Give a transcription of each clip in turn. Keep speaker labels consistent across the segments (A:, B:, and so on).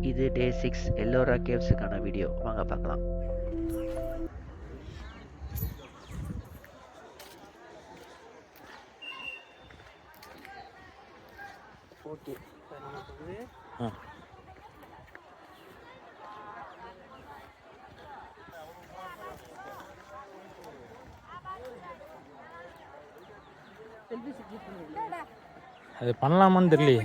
A: இது டே 6 எல்லோரா கேவ்ஸுக்கான வீடியோ. வாங்க பார்க்கலாம்.
B: ஓகே, இப்போ நமக்கு வந்து
C: அது பண்ணலாமான்னு தெரியல.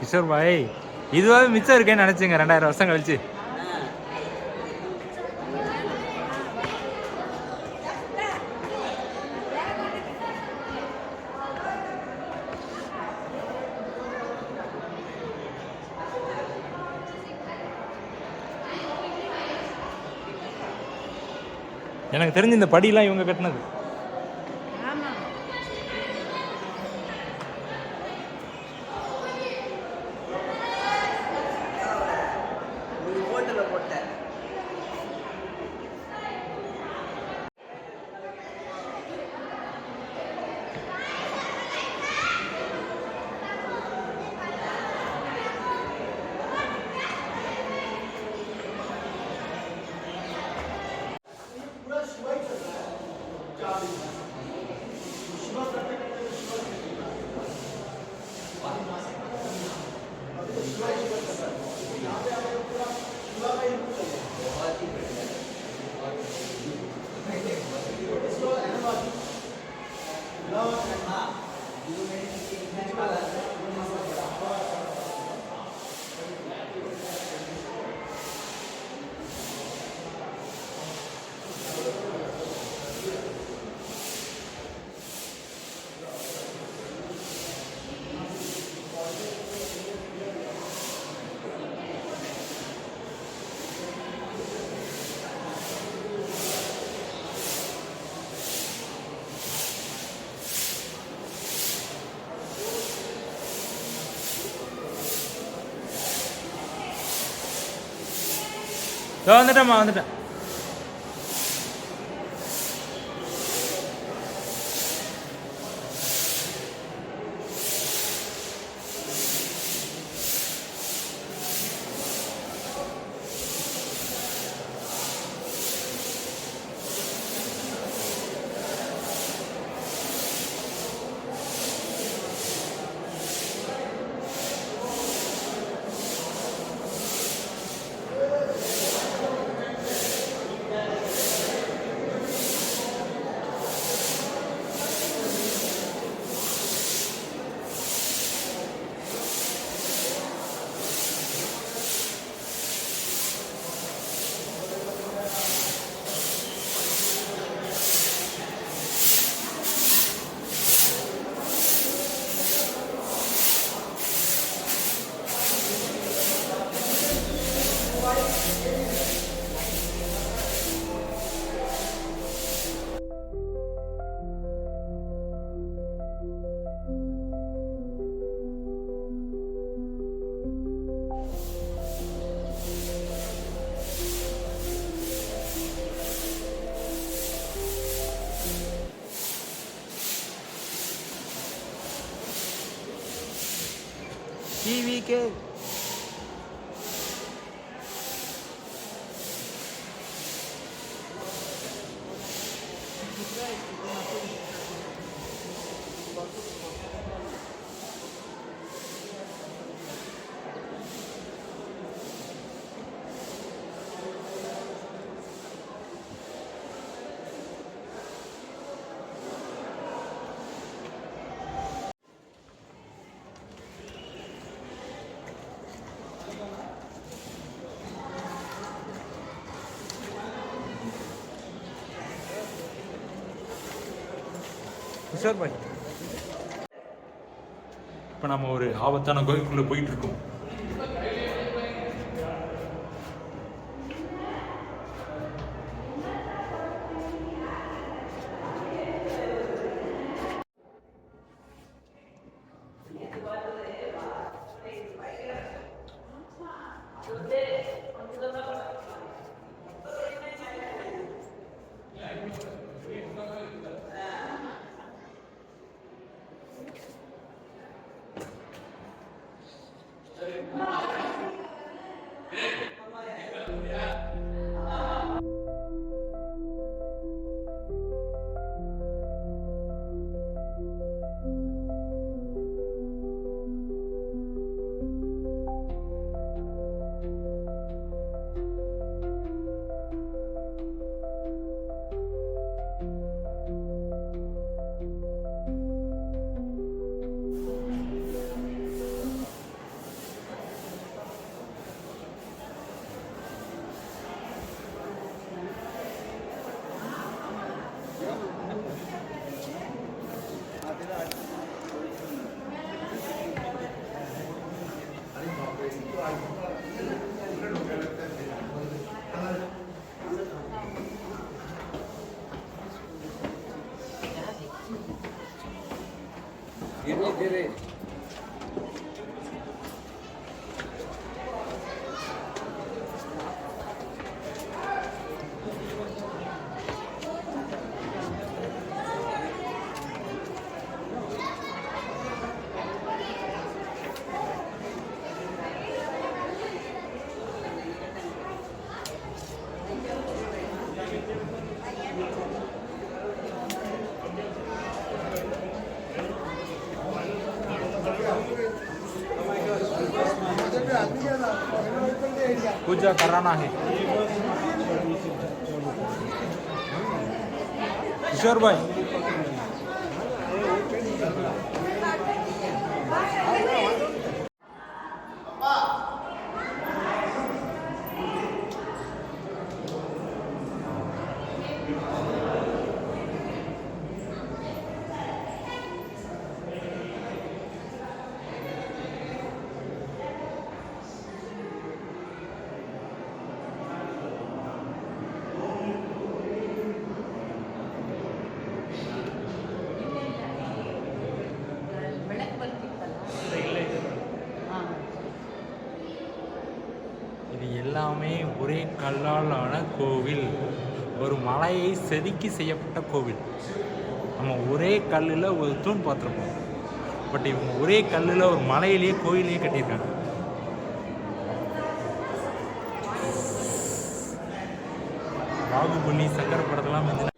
C: கிஷோர் பாய், இதுவாக மிச்சம் இருக்கேன்னு நினைச்சுங்க 2000 வருஷம் கழிச்சு. எனக்கு தெரிஞ்சு இந்த படியெல்லாம் இவங்க கட்டினது. வந்துட்டேம்மா வந்துட்டேன்.
A: டிவிக்கே
C: கிஷோர் பாய், இப்போ நம்ம ஒரு ஆபத்தான கோயிலுக்குள்ளே போயிட்டு இருக்கோம். पूजा कराना है किशोर भाई. எல்லாமே ஒரே கல்லால் ஆன கோவில். ஒரு மலையை செதுக்கி செய்யப்பட்ட கோவில். நம்ம ஒரே கல்லில் ஒரு தூண் பார்த்துருப்போம். பட் இவங்க ஒரே கல்லில் ஒரு மலையிலேயே கோயிலையே கட்டியிருக்காங்க. பாகுபலி சங்கர படத்தெல்லாம் வந்து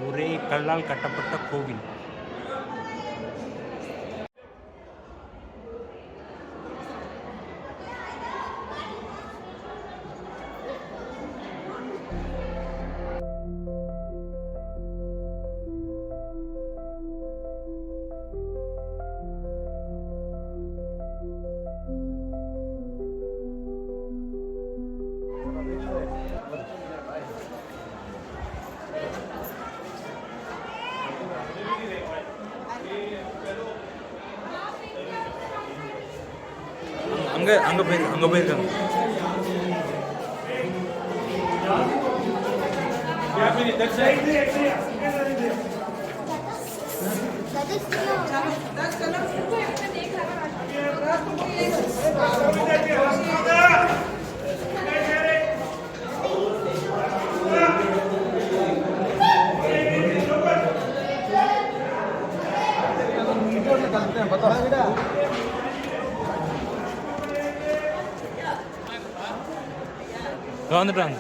C: ஒரே கல்லால் கட்டப்பட்ட கோவில். அங்கே போயிருக்காங்க. வந்துட்டாங்க.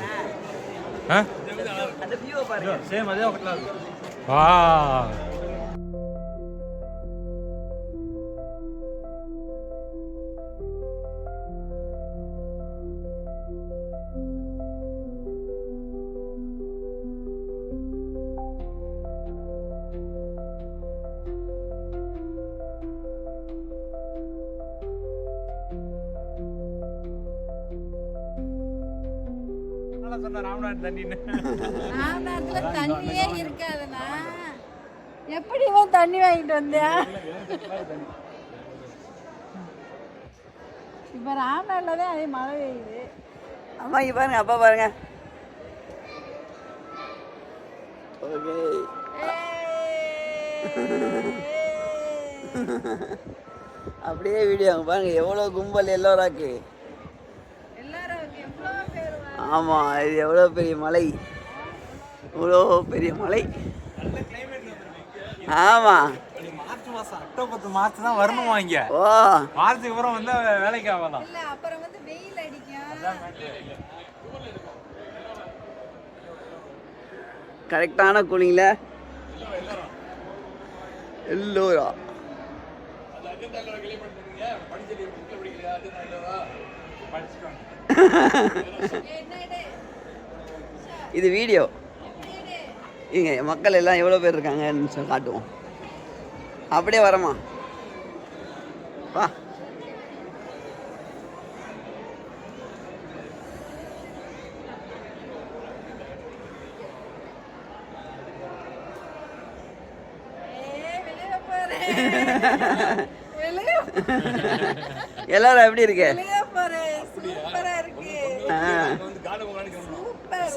C: சேம் அதே வா.
D: ராமநாதத்துல தண்ணியே இருக்காதுண்ணா. எப்படி தண்ணி வாங்கிட்டு வந்தியா? இப்ப ராமநாடுல தான் அதே மழை பெய்யுது.
B: அம்மா இங்க பாருங்க, அப்பா பாருங்க. அப்படியே வீடியோ பாருங்க, எவ்வளவு கும்பல் எல்லோராக்கு. ஆமாம், இது எவ்வளோ பெரிய மலை, இவ்வளோ பெரிய மலை. ஆமாம்,
C: மார்ச் மாதம் அக்டோபர் மார்ச் தான் வரணுமா இங்கே?
B: ஓ,
C: மார்ச்சுக்கு அப்புறம் வந்து வேலைக்கு ஆகலாம்.
D: அப்புறம் வந்து வெயில் அடிக்கும்.
B: கரெக்டான கூலிங்ல எல்லோரா. இது வீடியோ. இங்க மக்கள் எல்லாம் எவ்வளோ பேர் இருக்காங்கன்னு சொல்லி காட்டுவோம். அப்படியே வரமா வா. எல்லாரும் எப்படி இருக்கு?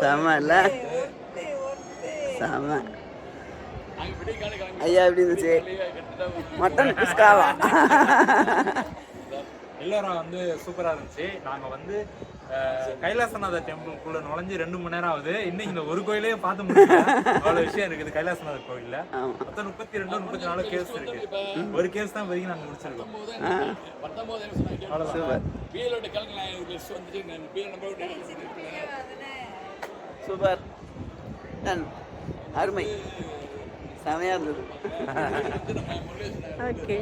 B: செம இல்ல? செம. ஐயா எப்படி இருந்துச்சு? மட்டன் குஸ்காவா?
C: எல்லாரும் வந்து சூப்பரா இருந்துச்சு. நாங்க வந்து கைலாசநாதர் டெம்பிள்குள்ள நுழைஞ்சு 2 மணி நேரம் ஆகுது. இன்னும் இந்த ஒரு கோயிலே பார்த்து முடியல. அவ்வளவு விஷயம் இருக்குது கைலாசநாதர் கோயில்ல. மொத்தம் 32 34 கேவ்ஸ் இருக்கு. ஒரு கேவ்ஸ் தான் வரைக்கும் நாங்க முடிச்சிருக்கோம்.
B: சூப்பர், டன், அருமை, செமையா இருந்தது. ஓகே.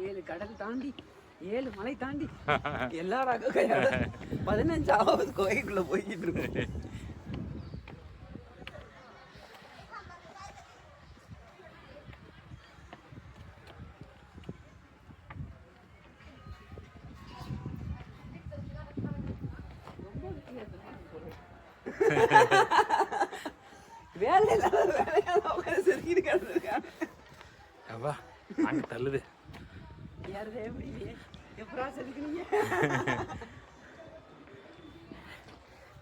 B: ஏழு கடல் தாண்டி 7 மலை தாண்டி எல்லா ரக கையோட 15வது கோயிலுக்குள்ள போய்கிட்டு இருக்கோம். வேலை இல்லாத வேலையால உட்காந்து செதுக்கிட்டு கிடந்திருக்காங்க.
C: அப்பா அங்க தள்ளுது.
B: யாருதே எப்படா செதுக்குனீங்க?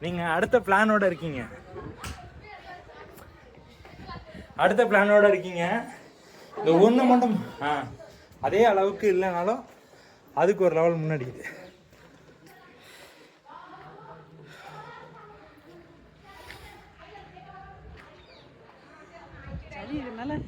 C: நீங்க அடுத்த பிளானோட இருக்கீங்க. இந்த ஒண்ணு மட்டும் அதே அளவுக்கு இல்லைனாலும் அதுக்கு ஒரு லெவல் முன்னாடி.
B: சரி இதனால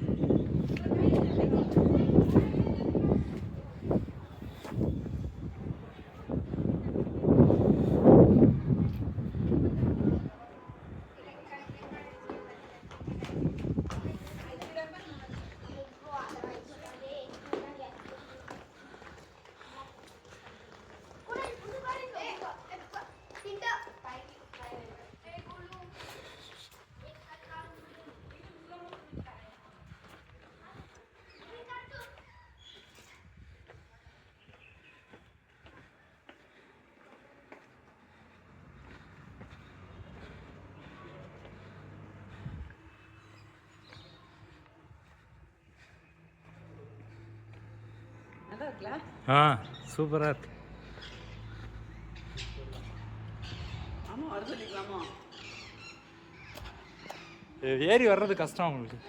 C: சூப்பரா இருக்கு. ஏறி வர்றது கஷ்டம் உங்களுக்கு.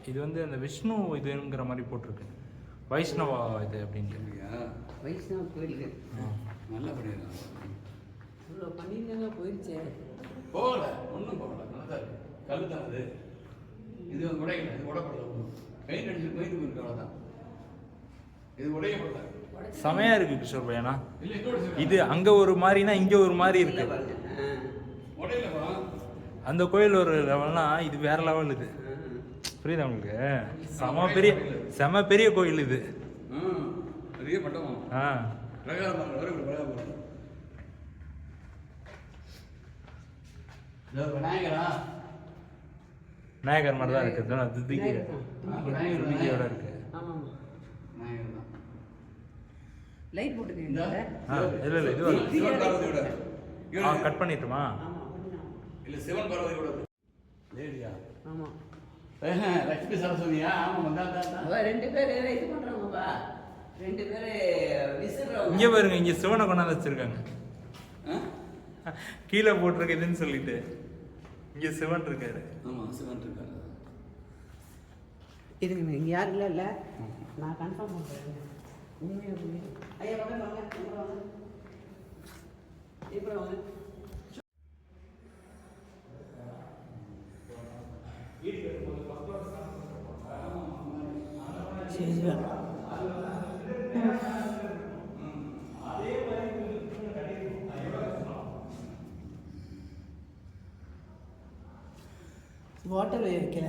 C: இது வந்து அந்த விஷ்ணு இதுங்கிற மாதிரி போட்டிருக்கு. வைஷ்ணவா இது அப்படின்ட்டு.
B: வைஷ்ணவ கோயிலுக்கு
E: நல்லா பண்ணிருக்காங்க.
B: இவ்வளோ பண்ணியிருந்தாங்க போயிடுச்சே.
E: போகல, ஒன்றும் போகல. நல்லா தான் இருக்கு. கல் தான் அது. இது உடையல, இது உடப்படல. பெயிண்ட் அடிச்சு பெயிண்ட் போயிருக்கு, அவ்வளோதான். இது உடையப்படல.
C: செமையா இருக்கு கிஷோர் பையனா. இது அங்க ஒரு மாதிரினா இங்க ஒரு மாதிரி இருக்கு.
E: உடையலப்பா.
C: அந்த கோயில் ஒரு லெவல்னா இது வேற லெவல். இது புரியுதா உங்களுக்கு? செம பெரிய கோயில் இது.
E: பெரிய மண்டபம்.
C: விநாயகர் மாதிரி தான் இருக்கு. துதிக்கையோட இருக்கு.
B: லைட் போட்டுக்கீங்களா?
C: இல்ல இது கட் பண்ணிட்டுமா?
E: இல்ல சிவன் பார்வதியோட லேடியா?
B: ஆமாம்.
E: லட்சுமி சரஸ்வதியா? ஆமாம், வந்தா.
B: அவள் 2 பேர் இது பண்ணுறாங்கப்பா, 2 பேர் விசிறவங்க.
C: இங்கே பாருங்க, இங்கே சிவனை கொண்டாந்து வச்சிருக்காங்க. கீழே போட்டிருக்குதுன்னு சொல்லிட்டு இங்கே சிவன் இருக்காரு.
E: ஆமாம், சிவன் இருக்காரு.
B: இதுங்க இங்கே யாரும் இல்லை, நான் கன்ஃபார்ம் பண்ணுறேன். உண்மையாக ஐயா வாங்க வாங்க வாங்க இப்போ வாங்க. வாட்டர் வைக்கல.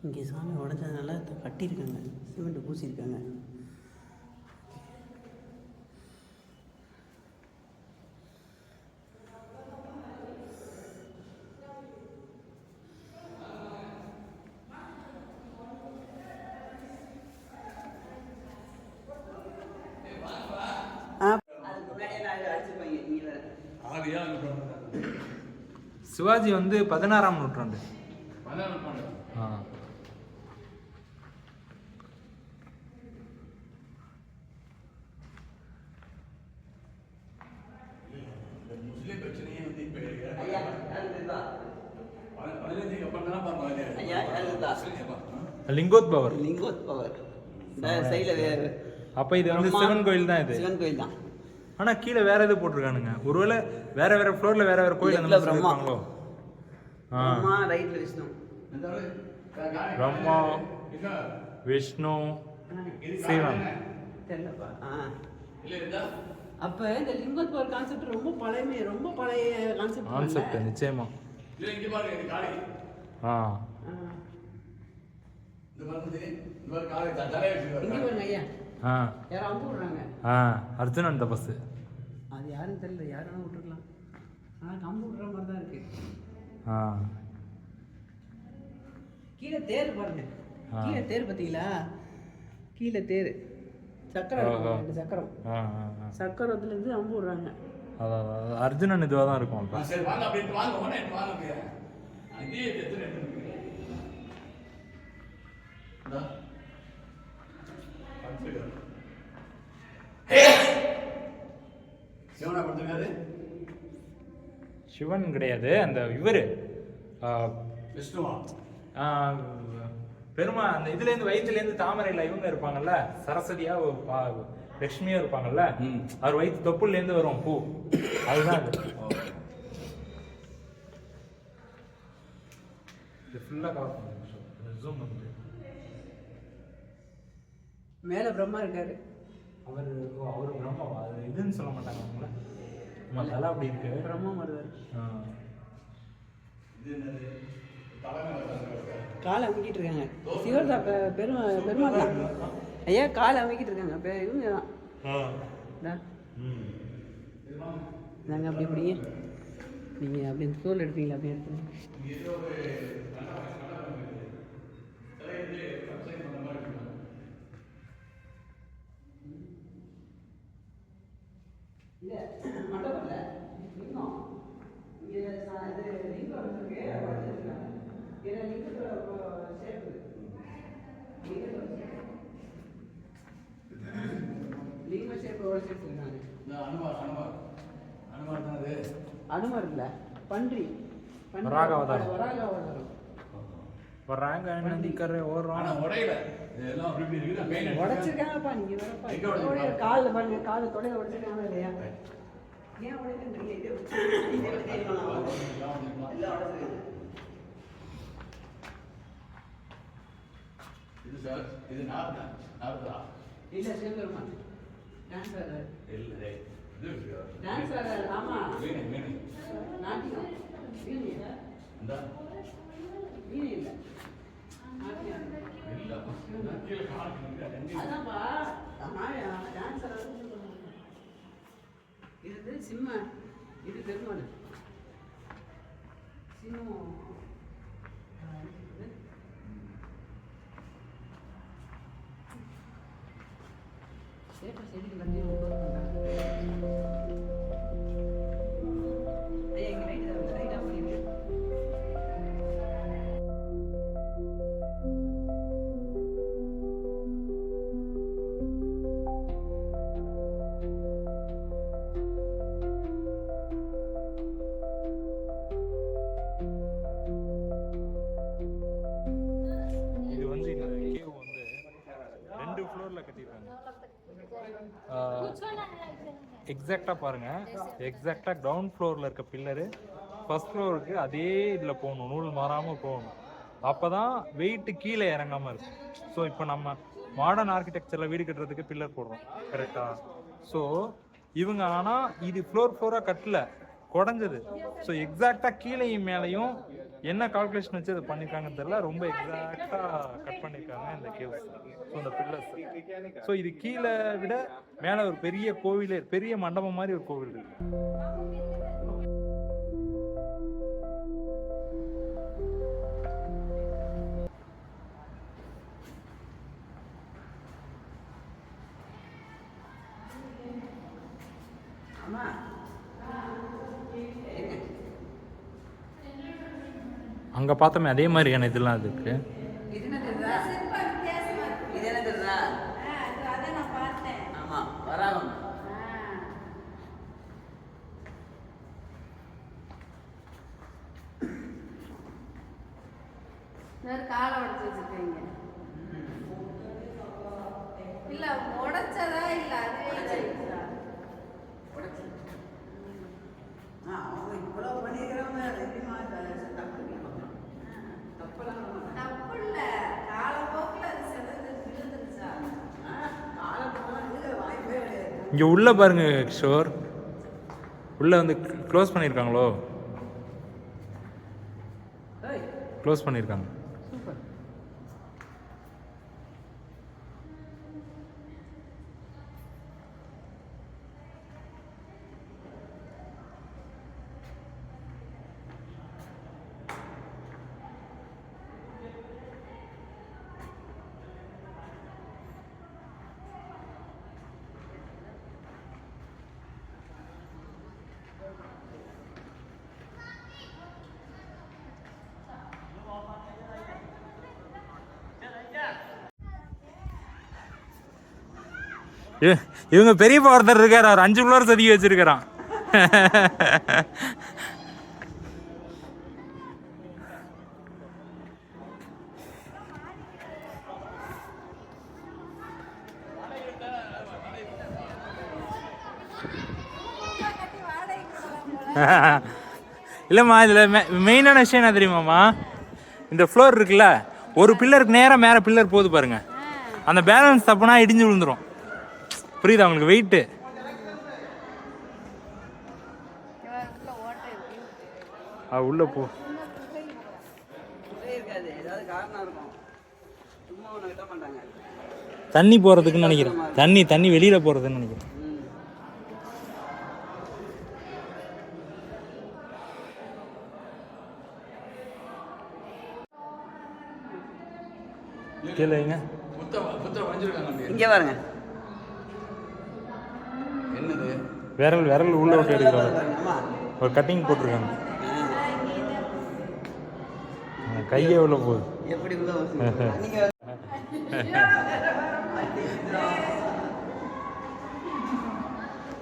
B: இங்கே சாமி உடஞ்சதுனால கட்டியிருக்காங்க, சிமெண்ட் பூசியிருக்காங்க.
C: சிவாஜி வந்து 16ஆம் நூற்றாண்டு.
E: முஸ்லீம் பிரச்சனையே வந்து இப்போ
C: லிங்கோத்பவர்.
B: லிங்கோத்பவர் சைடில்.
C: அப்போ இது வந்து சிவன் கோயில் தான். இது
B: சிவன் கோயில் தான்.
C: ஆனா கீழே வேற எது போட்டிருக்கானுங்க, ஒருவேளை வேற வேற ஃப்ளோர்ல வேற வேற கோயில் அந்த மாதிரி இருப்பாங்களோ.
B: பிரம்மா, ரைட்ல விஷ்ணு.
C: பிரம்மா, விஷ்ணு, சிவன்.
B: தெரியலப்பா. அப்ப இந்த லிங்கோத்பவர் கான்செப்ட் ரொம்ப பழைய கான்செப்ட்.
C: நிச்சயமா.
E: இங்க பாருங்க, இது காளி. இந்த பாருங்க காளி தலை வச்சிருக்காங்க.
B: இங்க பாருங்க ஐயா. யாரும் அம்பு விடுறாங்க.
C: அர்ஜுனன் தபசு.
B: அது யாருன்னு தெரியல, யாரும் விட்டுருக்கலாம். ஆனால் அம்பு விடுற மாதிரி தான் இருக்கு. கீழே தேர் பாருங்க, கீழே தேர் பார்த்தீங்களா? கீழே தேர் சக்கரம், 2 சக்கரம். சக்கரத்துல இருந்து அம்பு விடுறாங்க.
C: அர்ஜுனன் இதுவாக தான் இருக்கும்.
E: சரி வாங்க, அப்படியே வாங்க, ஒண்ணே வாங்க. அங்கே எத்தனை இருக்கு? சிவனா கொடுத்துருக்காரு.
C: சிவன் கிடையாது, அந்த இவரு
E: விஷ்ணுவா?
C: பெருமா அந்த இதுல இருந்து வயிற்றுல இருந்து தாமரையில இவங்க இருப்பாங்கல்ல, சரஸ்வதியா லட்சுமியா இருப்பாங்கல்ல, அவர் வயிற்று தொப்புல இருந்து வரும் பூ, அதுதான் இது ஃபுல்லா கவர் பண்ணுங்க. ஜூம் பண்ணுங்க.
B: மேல பிரம்மா இருக்காரு.
C: அவரு பிரம்மாவா? அது இதுன்னு சொல்ல மாட்டாங்க அவங்கள. நம்ம தலை அப்படி இருக்கு,
B: பிரம்மா வருவார். காலை அமைக்கிட்டு இருக்காங்க. சிவர் தான், பெருமாள் தான் ஐயா. காலை அமைக்கிட்டு இருக்காங்க, இவங்க தான். நாங்கள் அப்படி இப்படியே நீங்கள் அப்படி தோல் எடுப்பீங்களா? அப்படி எடுத்துங்க. இல்லை மண்டபம் இல்லை, லிங்கம். இங்கே இது லிங்கம் இருக்கு, இதில் லிங்கத்தோட ஷேப்பு, லிங்க ஷேப்போட சேர்த்துருக்காங்க. அனுமார் இல்ல, பன்றி.
C: வராகாவதாரம்.
B: உடைச்சிருக்காங்கப்பா. நீங்க வரப்பா காலில் பாருங்க, காலை தொடையில உடைச்சிருக்காங்க இல்லையா? ஏன் உடைக்கிறீங்க?
E: இது நார்தா
B: இல்ல சிவபெருமான் டான்ஸ் ஆடுறாரு.
E: இல்ல
B: டான்ஸ் ஆடுறாரு. ஆமா,
E: வீணை
B: நாட்டியம். வீணை
E: இந்த
B: வீணை இல்ல, நாட்டியம்.
E: இல்ல
B: அதான்ப்பா டான்ஸர் இது சிம்ம இது பெருமாள் சிம்மம் சேட்டை செடிக்கு எல்லாத்தையும் எங்க ரைட்டாக பண்ணிட்டு
C: இது வந்து இந்த கேவ் வந்து 2 ஃப்ளோர்ல கட்டியிருக்காங்க. எக்ஸாக்டாக பாருங்க, எக்ஸாக்டாக கிரவுண்ட் ஃப்ளோரில் இருக்க பில்லரு ஃபர்ஸ்ட் ஃப்ளோருக்கு அதே இதில் போகணும், நூல் மாறாமல் போகணும். அப்போ தான் வெயிட்டு கீழே இறங்காமல் இருக்கும். ஸோ இப்போ நம்ம மாடர்ன் ஆர்கிடெக்சரில் வீடு கட்டுறதுக்கு பில்லர் போடுறோம் கரெக்டாக. ஸோ இவங்க ஆனால் இது ஃப்ளோராக கட்டல, குடஞ்சது. ஸோ எக்ஸாக்டாக கீழேயும் மேலேயும் என்ன கால்குலேஷன் வச்சு அதை பண்ணியிருக்காங்கன்னு தெரியல, ரொம்ப எக்ஸாக்டாக கட் பண்ணியிருக்காங்க இந்த கேவ்ஸ். ஸோ இந்த பில்லர்ஸ். ஸோ இது கீழே விட மேலே ஒரு பெரிய கோவில், பெரிய மண்டபம் மாதிரி ஒரு கோவில் இருக்கு. அங்கே பார்த்தோமே அதே மாதிரியான இதெல்லாம் இருக்கு.
D: காலை உடச்சு வச்சுருக்கீங்க. இல்ல உடைச்சதா இல்ல அதுவே ஜெயிச்சதா?
B: அவங்க இவ்வளவு பண்ணிக்கிறாங்க.
D: தப்பு இல்ல, காலப்போக்கில் அது செதறது விழுந்துருச்சா?
B: வாய்ப்பே கிடையாது.
C: இங்கே உள்ள பாருங்க கிஷோர், உள்ள வந்து க்ளோஸ் பண்ணியிருக்காங்களோ, க்ளோஸ் பண்ணியிருக்காங்க.
B: சூப்பர்.
C: இவங்க பெரியப்பா ஒருத்தர் இருக்காரு, அவர் 5 ஃப்ளோர் செதுக்கி வச்சிருக்கிறான். இல்லைம்மா, இதில் மெயினான விஷயம் என்ன தெரியுமாம்மா, இந்த ஃப்ளோர் இருக்குல்ல, ஒரு பில்லருக்கு நேராக மேலே பில்லர் போகுது பாருங்க, அந்த பேலன்ஸ் தப்புனா இடிஞ்சு விழுந்துடும். புரியுதா உங்களுக்கு? வெயிட்டு உள்ள போ தண்ணி போறதுக்குன்னு நினைக்கிறேன், தண்ணி வெளியில போறதுன்னு நினைக்கிறேன். கேளுங்க,
B: இங்க பாருங்க,
E: என்னது
C: விரல் உள்ள விட்டு எடுக்கிறாங்க, ஒரு கட்டிங் போட்டிருக்காங்க, கையே உள்ள போகுது.
B: எப்படி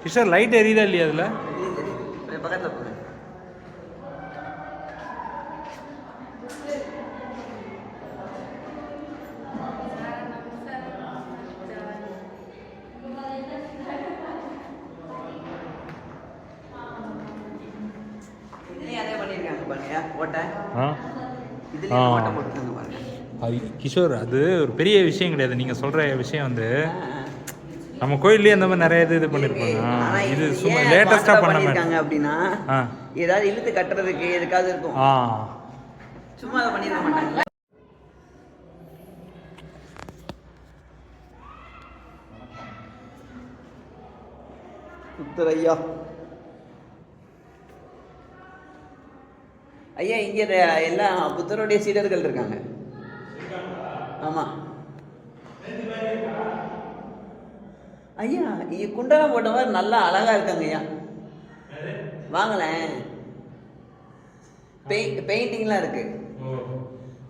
C: கிஷோர் லைட் எரியுதா இல்லையா அதுல?
B: பக்கத்துல போறேன்.
C: கிஷோர், அது ஒரு பெரிய விஷயம் கிடையாது. நீங்க சொல்ற விஷயம் வந்து நம்ம கோயிலே அந்த மாதிரி நிறைய இது பண்ணிருப்பாங்க. இது சும்மா லேட்டஸ்டா பண்ணிருக்காங்க
B: அப்படின்னா ஏதாவது இழுத்து கட்டுறதுக்கு எதுக்காவது இருக்கும். சும்மா அதை பண்ணிருக்க மாட்டாங்க. புத்தர் ஐயா. ஐயா இங்கே எல்லாம் புத்தருடைய சீடர்கள் இருக்காங்க. ஆமாம் ஐயா, இங்கே குண்டலம் போட்டவர் நல்லா அழகாக இருக்காங்க ஐயா. வாங்களேன், பெயிண்டிங்லாம் இருக்கு.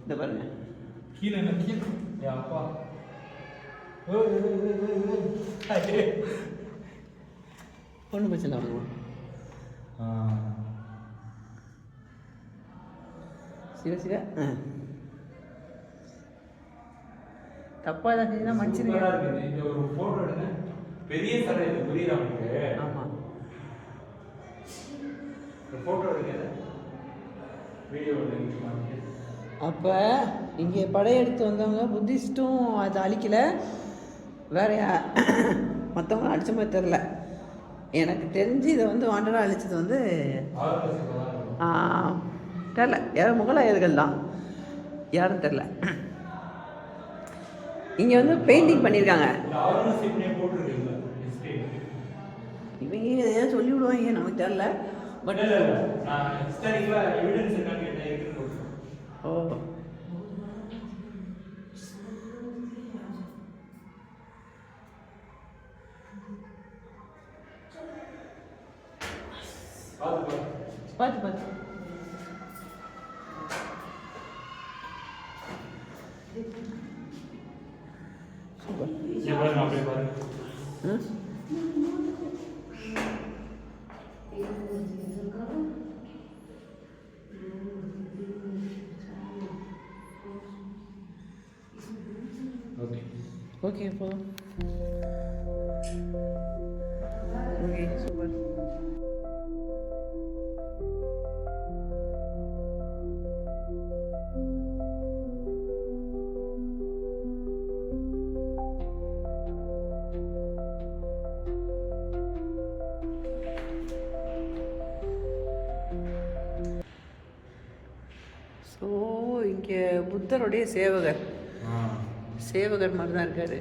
B: இந்த பாருங்க
C: கீழே அப்பா
B: ஒன்றும் பிரச்சனை இல்லை. சிவ சிவ தப்பா தான் செஞ்சா மன்னிச்சிருக்கேன்.
C: இந்த ஒரு போட்டோ எடுங்க. பெரிய சடை இது, புரியுதா உங்களுக்கு?
B: ஆமாம்,
C: போட்டோ எடுங்க, வீடியோ எடுங்க.
B: அப்போ இங்கே படையெடுத்து வந்தவங்க புத்திஸ்ட்டும் அதை அழிக்கல, வேற மற்றவங்களும் அடிச்ச மாதிரி தெரில. எனக்கு தெரிஞ்சு இதை வந்து வாண்டடாக அழிச்சது வந்து தெரில, யாரும் முகலாயர்கள் தான், யாரும் தெரில. இங்கே வந்து பெயிண்டிங் பண்ணியிருக்காங்க. இவங்க ஏன் சொல்லி விடுவாங்க நமக்கு தெரில. பட் ஓ பார்த்து பார்த்து சூப்பர். ஓகே போதும். Okay super. ஸோ இங்கே புத்தருடைய சேவகர் மாதிரி தான் இருக்காரு.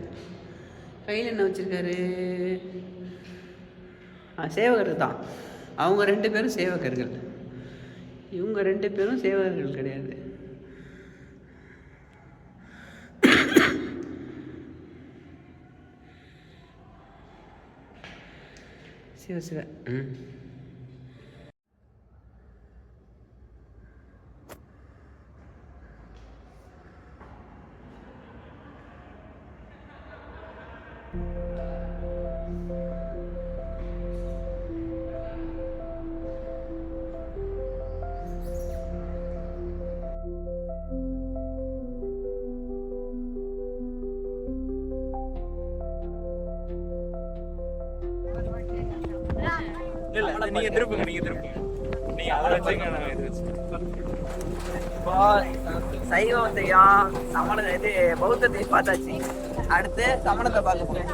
B: கையில் என்ன வச்சுருக்காரு? சேவகர் தான். அவங்க 2 பேரும் சேவகர்கள், இவங்க 2 பேரும் சேவகர்கள் கிடையாது. சிவ சிவ.
C: நீங்க திருப்புங்க, நீங்க அதை வச்சுங்க, நான் இது வச்சுக்கேன்.
B: சைவத்தையும் சமண இது பௌத்தத்தையும் பார்த்தாச்சு, அடுத்து சமணத்தை பார்க்க போறோம்.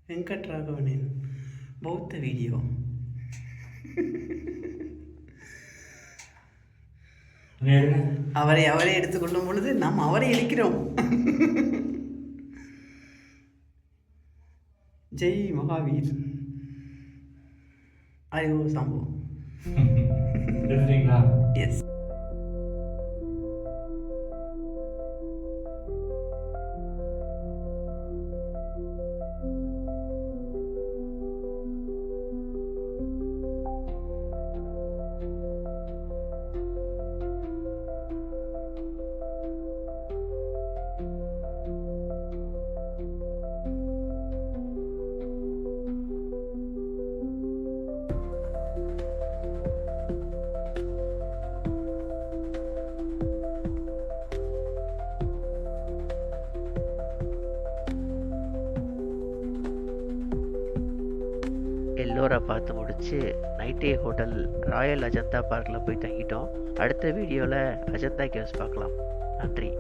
B: வெங்கட்ராகவனின் பௌத்த வீடியோ. அவரை எடுத்துக்கொள்ளும் பொழுது நாம் அவரை இழுக்கிறோம். ஜெய் மகாவீர். ஐயோ சாம்போ. எஸ்.
A: எல்லோரா பார்த்து முடிச்சு நைட்டே ஹோட்டல் ராயல் அஜந்தா பார்க்கில் போய் தங்கிட்டோம். அடுத்த வீடியோவில் அஜந்தா கேவ்ஸ் பார்க்கலாம். நன்றி.